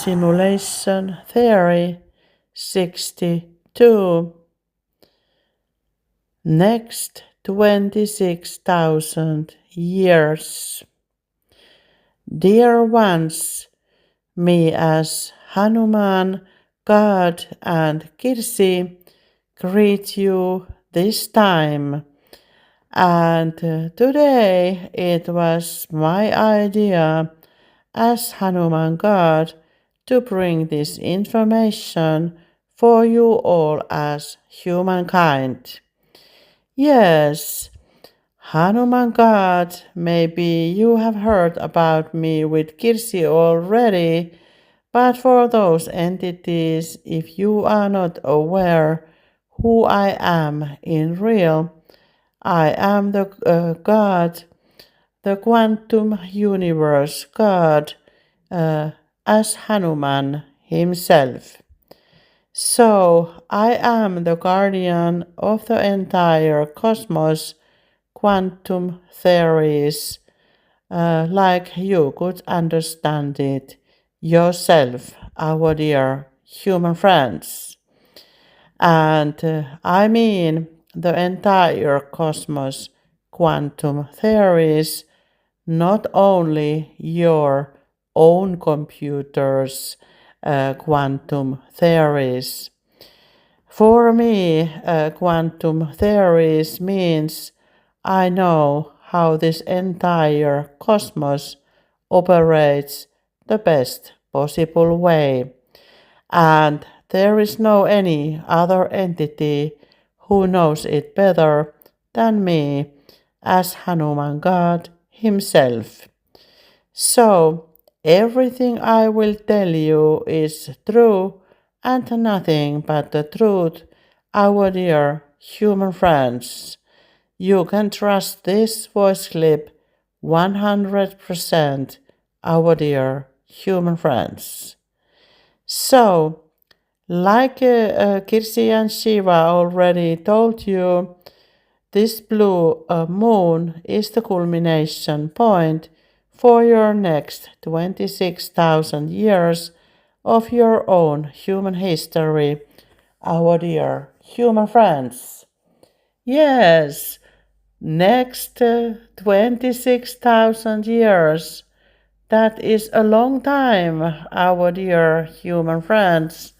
Simulation Theory 62. Next 26,000 years. Dear ones, me as Hanuman God and Kirsi greet you this time. And today it was my idea as Hanuman God to bring this information for you all as humankind. Yes, Hanuman God, maybe you have heard about me with Kirsi already, but for those entities, if you are not aware who I am in real, I am the God, the quantum universe God, as Hanuman himself. So I am the guardian of the entire cosmos, quantum theories, like you could understand it yourself, our dear human friends. And I mean the entire cosmos, quantum theories, not only your own computer's quantum theories. For me, quantum theories means I know how this entire cosmos operates the best possible way, and there is no any other entity who knows it better than me as Hanuman God himself. So everything I will tell you is true and nothing but the truth, our dear human friends. You can trust this voice clip 100%, our dear human friends. So, like Kirsi and Shiva already told you, this blue moon is the culmination point for your next 26,000 years of your own human history, our dear human friends. Yes, next 26,000 years. That is a long time, our dear human friends,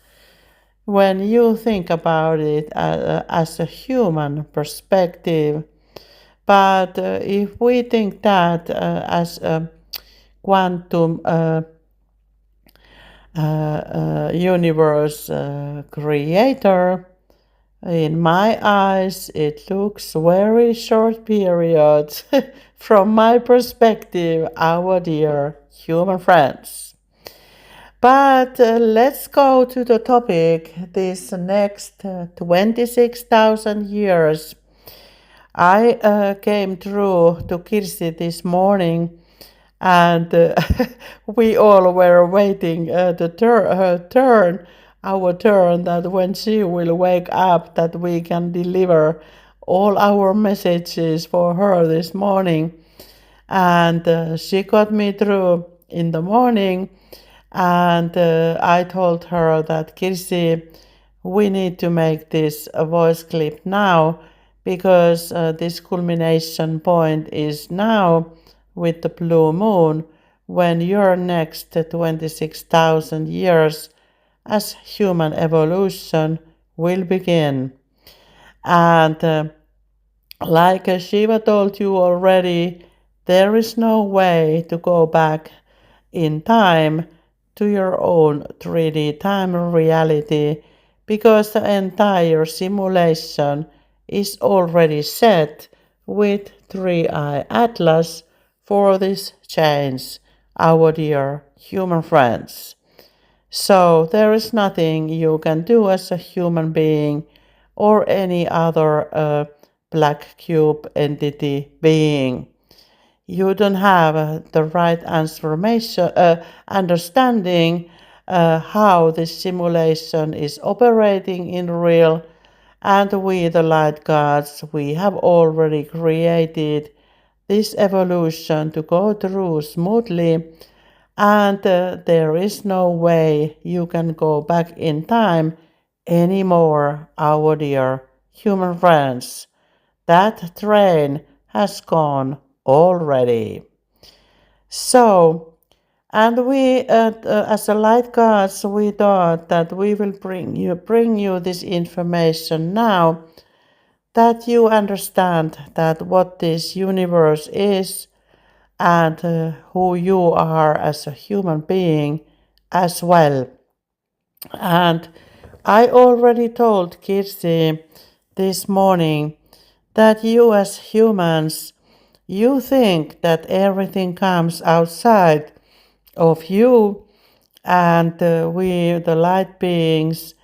when you think about it as a human perspective. But if we think that as a quantum universe creator, in my eyes, it looks very short period from my perspective, our dear human friends. But let's go to the topic this next 26,000 years. I came through to Kirsi this morning and we all were waiting our turn, that when she will wake up, that we can deliver all our messages for her this morning. And she got me through in the morning, and I told her that, Kirsi, we need to make this a voice clip now, because this culmination point is now with the blue moon, when your next 26,000 years as human evolution will begin. And like Shiva told you already, there is no way to go back in time to your own 3D time reality, because the entire simulation is already set with 3i Atlas for this change, our dear human friends. So there is nothing you can do as a human being or any other black cube entity being. You don't have the right understanding how this simulation is operating in real, and we, the light gods, we have already created this evolution to go through smoothly, And there is no way you can go back in time anymore, our dear human friends. That train has gone already. So, and we, as a light gods, we thought that we will bring you this information now, that you understand that what this universe is, and who you are as a human being as well. And I already told Kirsi this morning that you as humans, you think that everything comes outside of you, and we, the light beings,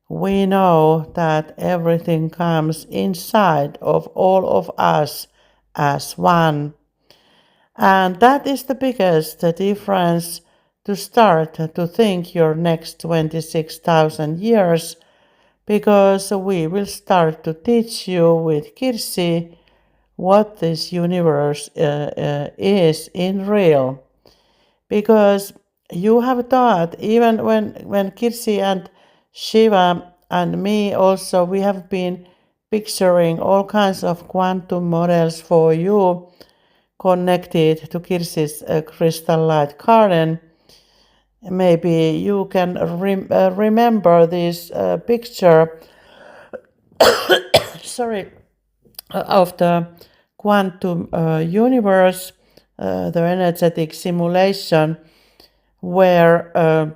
we know that everything comes inside of all of us as one. And that is the biggest difference, to start to think your next 26,000 years, because we will start to teach you with Kirsi what this universe is in real. Because you have thought, even when Kirsi and Shiva and me also, we have been picturing all kinds of quantum models for you connected to Kirsi's crystal light garden. Maybe you can remember this picture, sorry, of the quantum universe, the energetic simulation, where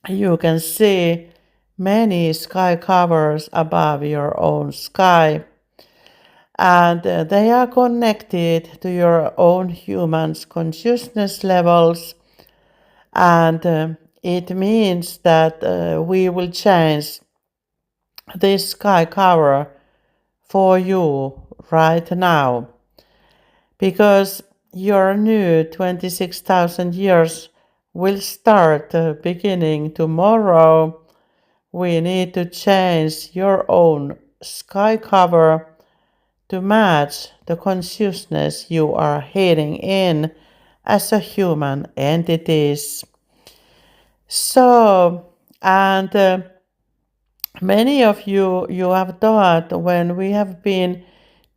you can see many sky covers above your own sky, and they are connected to your own human's consciousness levels. And it means that we will change this sky cover for you right now, because your new 26,000 years will start beginning tomorrow. We need to change your own sky cover to match the consciousness you are heading in as a human entities. So, and many of you have thought, when we have been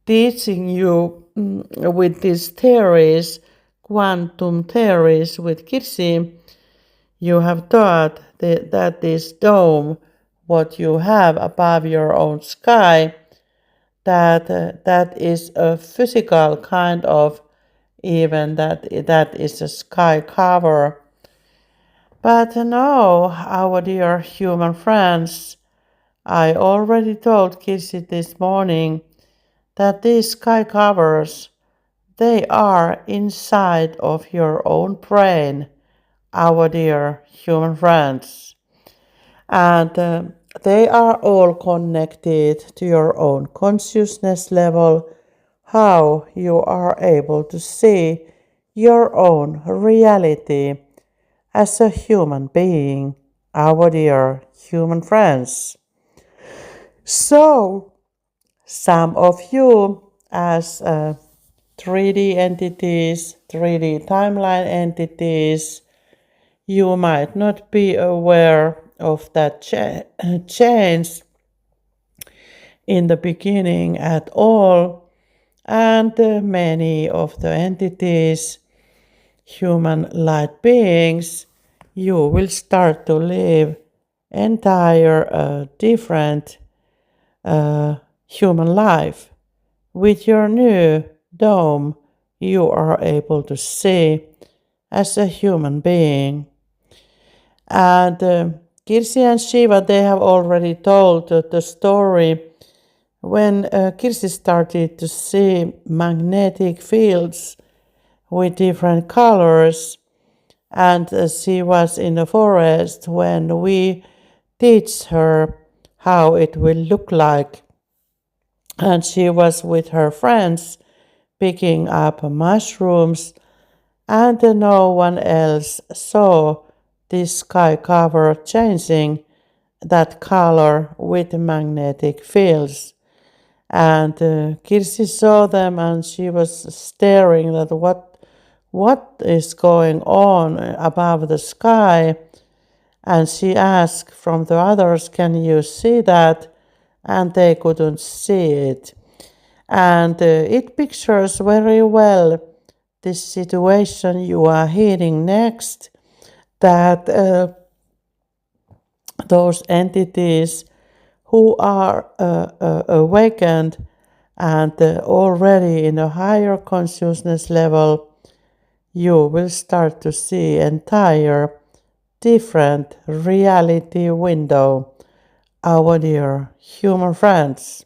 teaching you with these theories, quantum theories with Kirsi, you have thought that this dome, what you have above your own sky, that is a physical kind of, even that is a sky cover. But no, our dear human friends, I already told Kirsi this morning that these sky covers, they are inside of your own brain, our dear human friends. And they are all connected to your own consciousness level, how you are able to see your own reality as a human being, our dear human friends. So, some of you as 3D entities, 3D timeline entities, you might not be aware of that change in the beginning at all, and many of the entities, human light beings, you will start to live entire different human life. With your new dome, you are able to see as a human being. And Kirsi and Shiva, they have already told the story when Kirsi started to see magnetic fields with different colors, and she was in the forest when we teach her how it will look like. And she was with her friends picking up mushrooms, and no one else saw this sky cover changing that color with magnetic fields. And Kirsi saw them, and she was staring at what is going on above the sky. And she asked from the others, can you see that? And they couldn't see it. And it pictures very well this situation you are hearing next, that those entities who are awakened and already in a higher consciousness level, you will start to see entire different reality window, our dear human friends.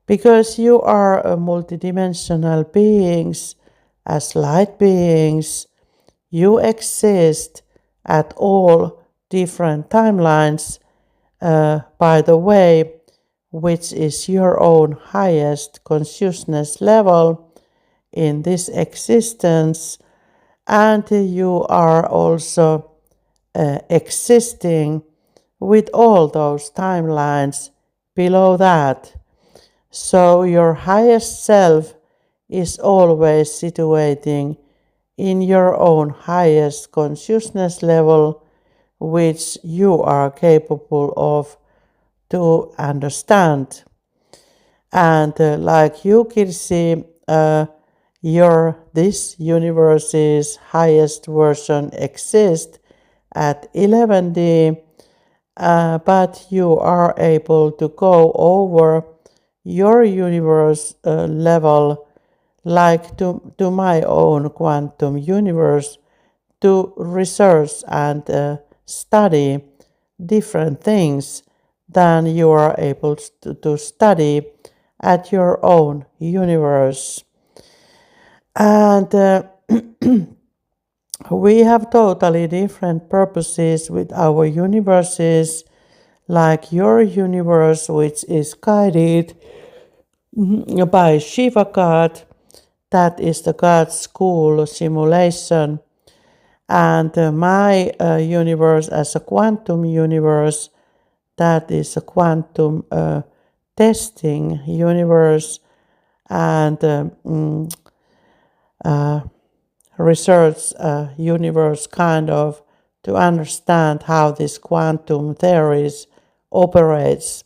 Because you are a multidimensional beings, as light beings, you exist at all different timelines, by the way, which is your own highest consciousness level in this existence, and you are also existing with all those timelines below that. So your highest self is always situating in your own highest consciousness level, which you are capable of to understand. And like you can see, this universe's highest version exists at 11D, but you are able to go over your universe level, like to my own quantum universe, to research and study different things than you are able to study at your own universe. And we have totally different purposes with our universes, like your universe, which is guided by Shiva God, that is the God school simulation, and my universe as a quantum universe, that is a quantum testing universe and research universe, kind of, to understand how this quantum theories operates.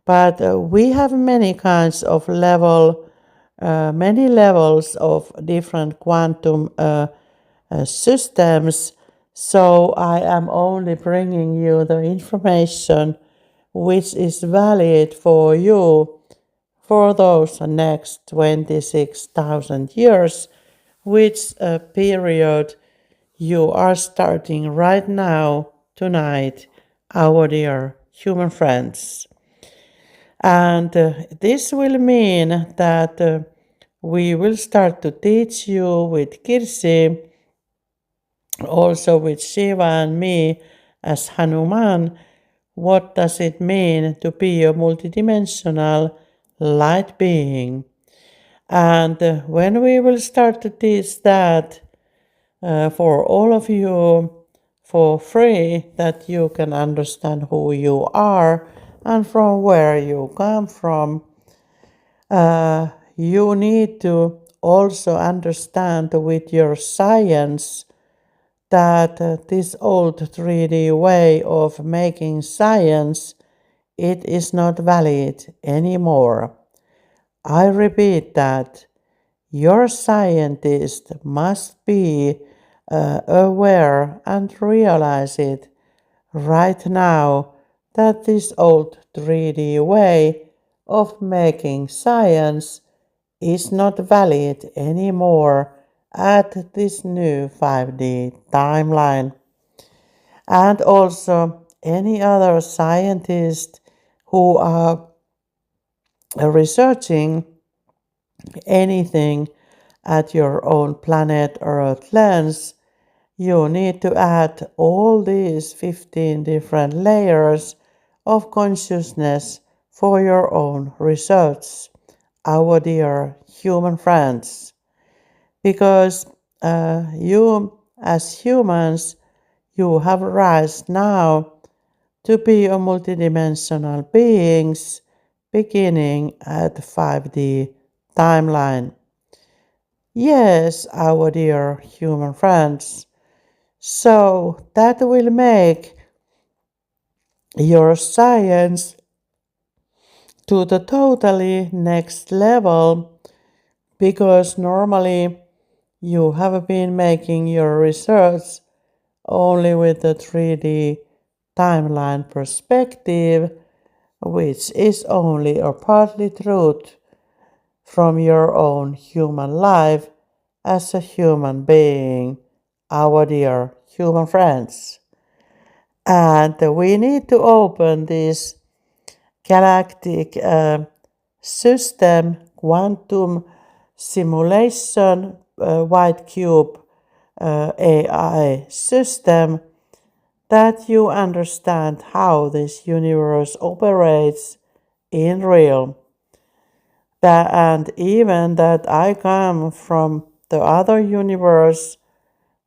But we have many kinds of many levels of different quantum systems. So I am only bringing you the information which is valid for you for those next 26,000 years, which period you are starting right now, tonight, our dear human friends. And this will mean that we will start to teach you with Kirsi, also with Shiva and me as Hanuman, what does it mean to be a multidimensional light being. And when we will start to teach that for all of you for free, that you can understand who you are and from where you come from, you need to also understand with your science that this old 3D way of making science, it is not valid anymore. I repeat that your scientist must be aware and realize it right now, that this old 3D way of making science is not valid anymore at this new 5D timeline. And also any other scientist who are researching anything at your own planet Earth lens, you need to add all these 15 different layers of consciousness for your own research, our dear human friends. Because you, as humans, you have rise now to be a multidimensional beings, 5D, beginning at 5D timeline. Yes, our dear human friends. So that will make your science to the totally next level because normally you have been making your research only with the 3D timeline perspective, which is only or partly truth from your own human life as a human being, our dear human friends. And we need to open this galactic system quantum simulation white cube AI system that you understand how this universe operates in real. And even that I come from the other universe,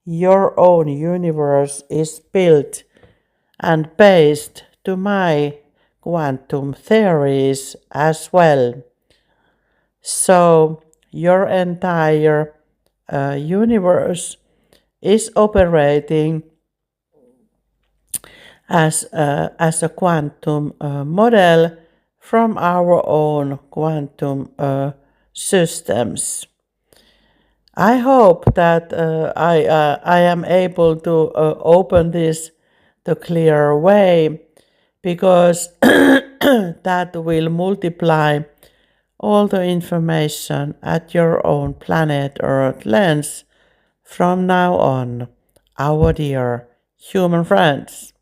your own universe is built and based to my quantum theories as well. So your entire universe is operating as a quantum model from our own quantum systems. I hope that I am able to open this the clear way because that will multiply all the information at your own planet Earth lens from now on, our dear human friends.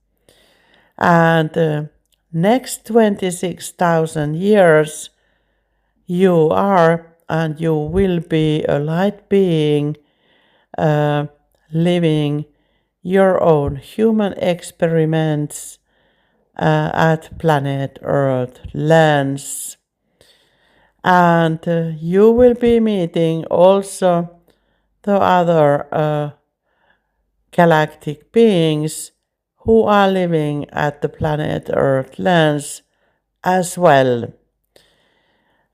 And next 26,000 years, you are and you will be a light being uh, living your own human experiments at planet Earth lens. And you will be meeting also the other galactic beings who are living at the planet Earth lens as well.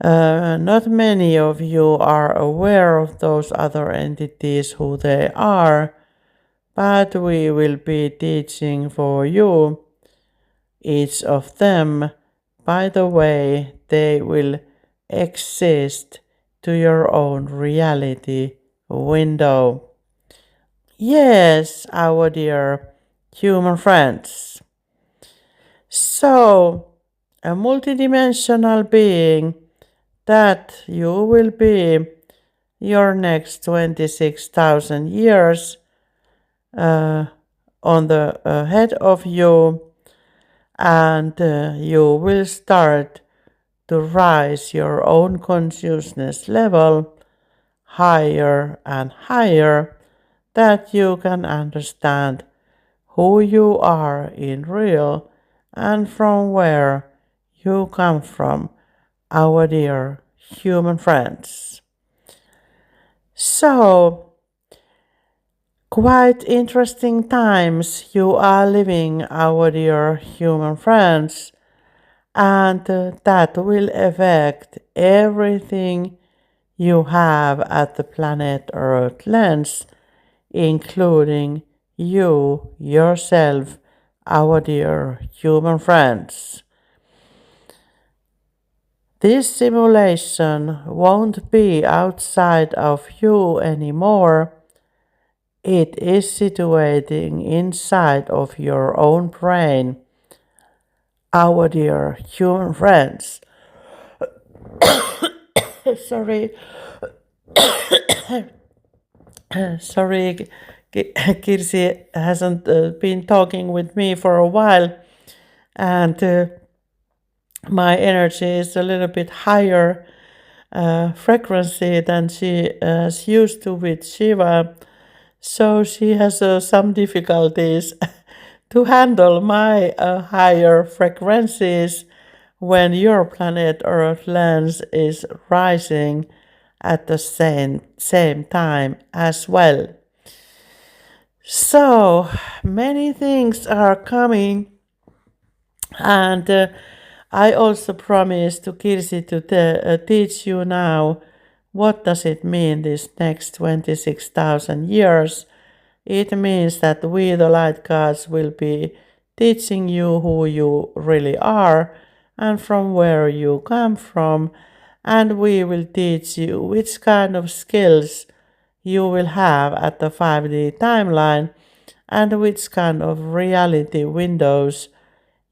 Not many of you are aware of those other entities, who they are, but we will be teaching for you each of them by the way they will exist to your own reality window. Yes, our dear human friends. So, a multidimensional being that you will be your next 26,000 years on the head of you, and you will start to rise your own consciousness level higher and higher, that you can understand who you are in real and from where you come from, our dear human friends. So, quite interesting times you are living, our dear human friends, and that will affect everything you have at the planet Earth lens, including you yourself, our dear human friends. This simulation won't be outside of you anymore. It is situating inside of your own brain, our dear human friends. Sorry, sorry, Kirsi hasn't been talking with me for a while, and my energy is a little bit higher frequency than she is used to with Shiva. So she has some difficulties to handle my higher frequencies when your planet Earth lens is rising at the same time as well. So many things are coming, and I also promised to Kirsi to teach you now What does it mean this next 26,000 years? It means that we, the light gods, will be teaching you who you really are and from where you come from, and we will teach you which kind of skills you will have at the 5D timeline and which kind of reality windows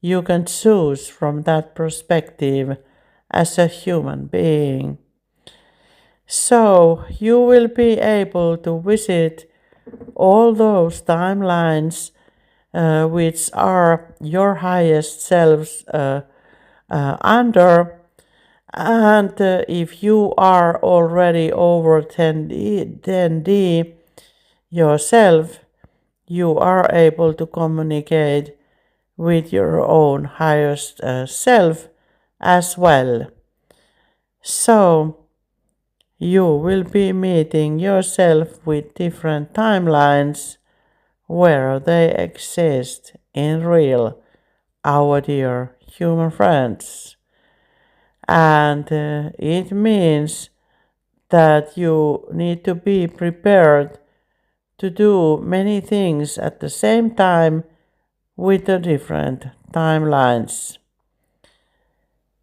you can choose from that perspective as a human being. So you will be able to visit all those timelines which are your highest selves under. And if you are already over 10D yourself, you are able to communicate with your own highest self as well. So you will be meeting yourself with different timelines where they exist in real, our dear human friends. And it means that you need to be prepared to do many things at the same time with the different timelines.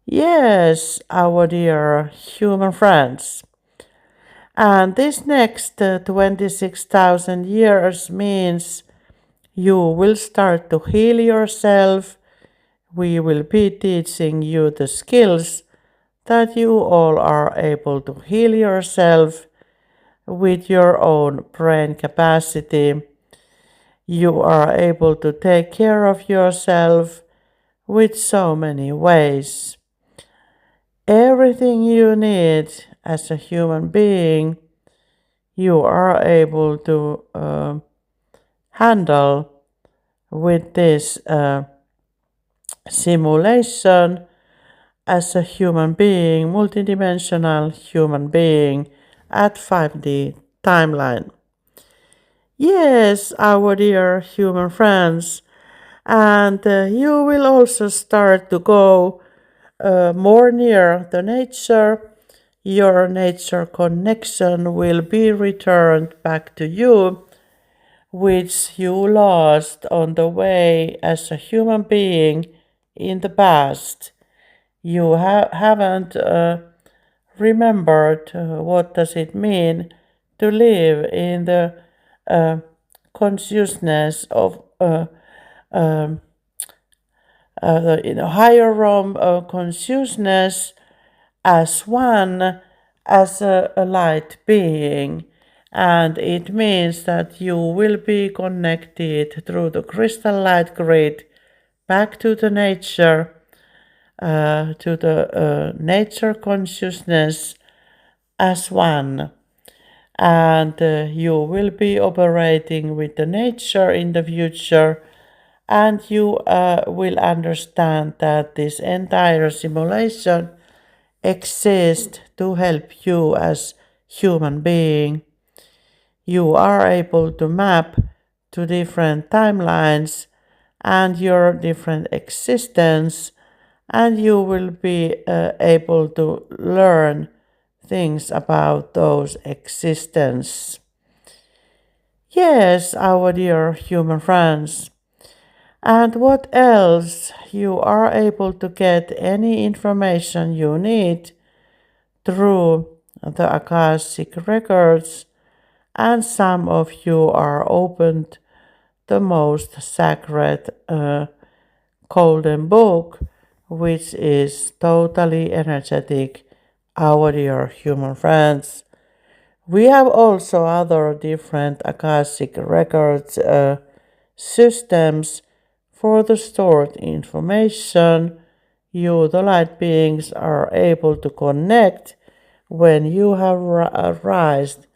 Yes, our dear human friends. And this next 26,000 years means you will start to heal yourself. We will be teaching you the skills that you all are able to heal yourself with your own brain capacity. You are able to take care of yourself with so many ways. Everything you need as a human being, you are able to handle with this simulation as a human being, multidimensional human being at 5D timeline. Yes, our dear human friends, and you will also start to go more near the nature. Your nature connection will be returned back to you, which you lost on the way as a human being in the past. You haven't remembered what does it mean to live in the consciousness of in a higher realm of consciousness as one, as a light being. And it means that you will be connected through the crystal light grid back to the nature, to the nature consciousness as one. And you will be operating with the nature in the future, and you will understand that this entire simulation exists to help you as human being. You are able to map to different timelines and your different existence, and you will be able to learn things about those existence. Yes, our dear human friends. And what else? You are able to get any information you need through the Akashic records, and some of you are opened the most sacred golden book, which is totally energetic, our dear human friends. We have also other different Akashic records systems for the stored information. You, the light beings, are able to connect when you have raised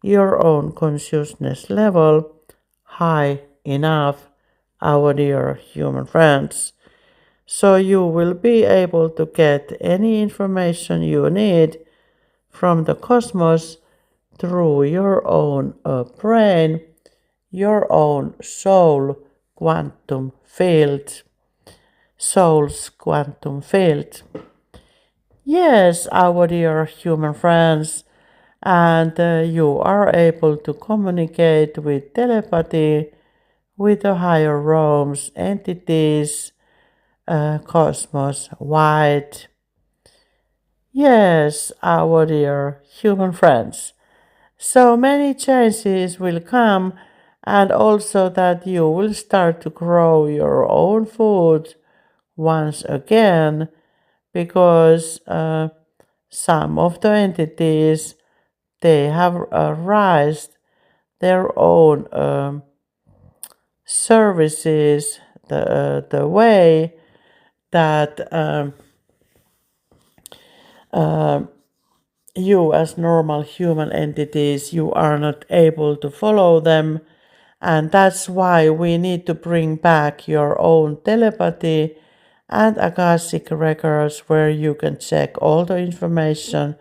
your own consciousness level high enough, our dear human friends. So you will be able to get any information you need from the cosmos through your own brain, your own soul quantum field, soul's quantum field. Yes, our dear human friends, and you are able to communicate with telepathy with the higher realms, entities, cosmos wide. Yes, our dear human friends. So many changes will come, and also that you will start to grow your own food once again, because some of the entities, they have raised their own services, the way that you as normal human entities, you are not able to follow them. And that's why we need to bring back your own telepathy and Akashic records, where you can check all the information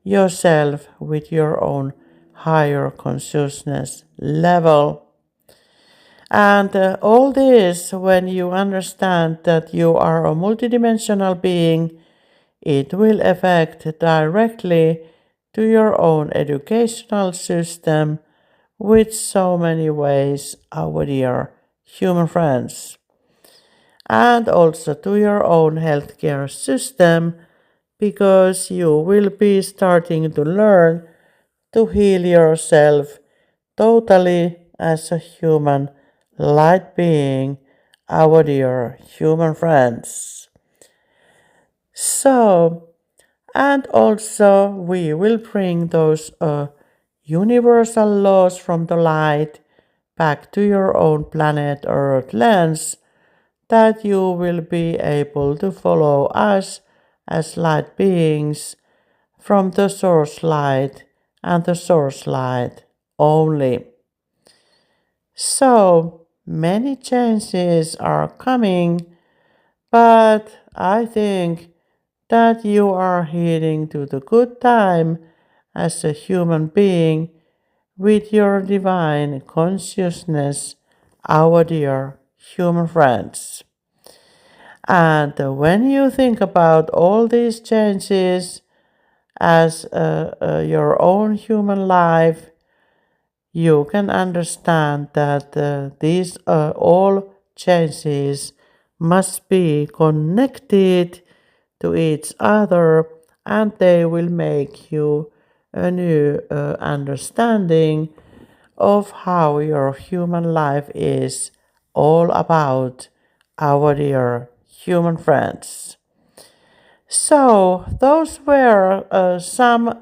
yourself with your own higher consciousness level. And all this, when you understand that you are a multidimensional being, it will affect directly to your own educational system with so many ways, our dear human friends. And also to your own healthcare system, because you will be starting to learn to heal yourself totally as a human light being, our dear human friends. So, and also we will bring those universal laws from the light back to your own planet Earth lens, that you will be able to follow us as light beings from the source light and the source light only. So many changes are coming, but I think that you are heading to the good time as a human being with your divine consciousness, our dear human friends. And when you think about all these changes as your own human life, you can understand that these all changes must be connected to each other, and they will make you a new understanding of how your human life is all about, our dear human friends. So, those were some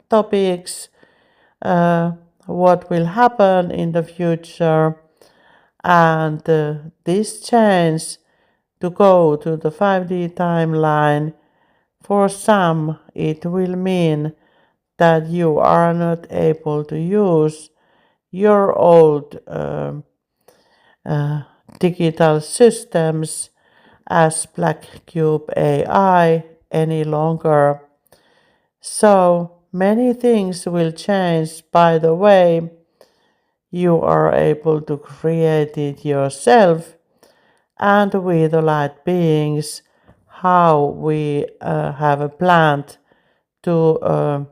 topics, uh, what will happen in the future, and this change to go to the 5D timeline. For some, it will mean that you are not able to use your old digital systems as Black Cube AI any longer. So many things will change. By the way, you are able to create it yourself, and with the light beings, how we have a plan to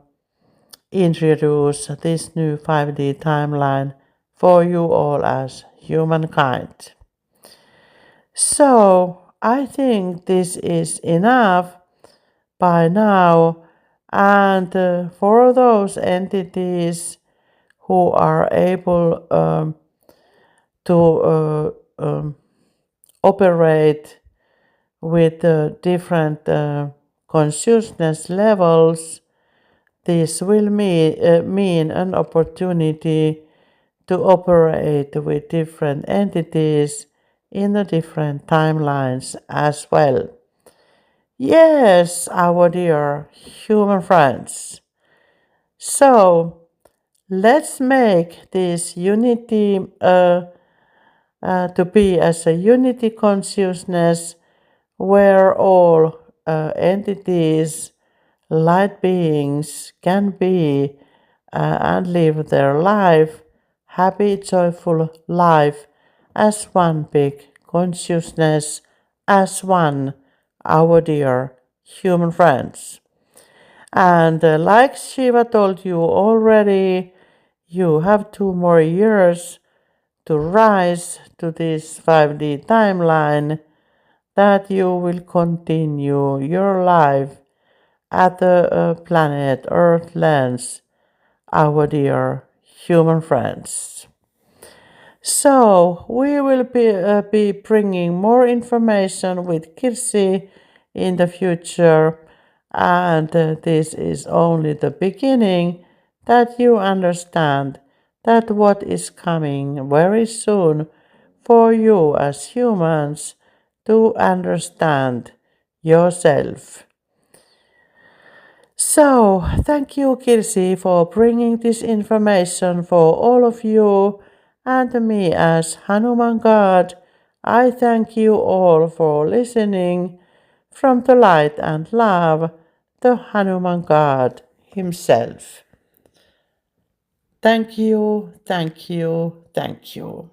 introduce this new 5D timeline for you all as humankind. So I think this is enough by now, and for those entities who are able to operate with different consciousness levels, this will mean an opportunity to operate with different entities in the different timelines as well. Yes, our dear human friends. So let's make this unity to be as a unity consciousness, where all entities, light beings, can be and live their life, happy, joyful life, as one big consciousness, as one, our dear human friends. And like Shiva told you already, you have 2 more years to rise to this 5D timeline that you will continue your life at the planet Earth lands, our dear human friends. So, we will be bringing more information with Kirsi in the future, and this is only the beginning that you understand that what is coming very soon for you as humans to understand yourself. So, thank you, Kirsi, for bringing this information for all of you and me as Hanuman God. I thank you all for listening from the light and love, the Hanuman God himself. Thank you, thank you, thank you.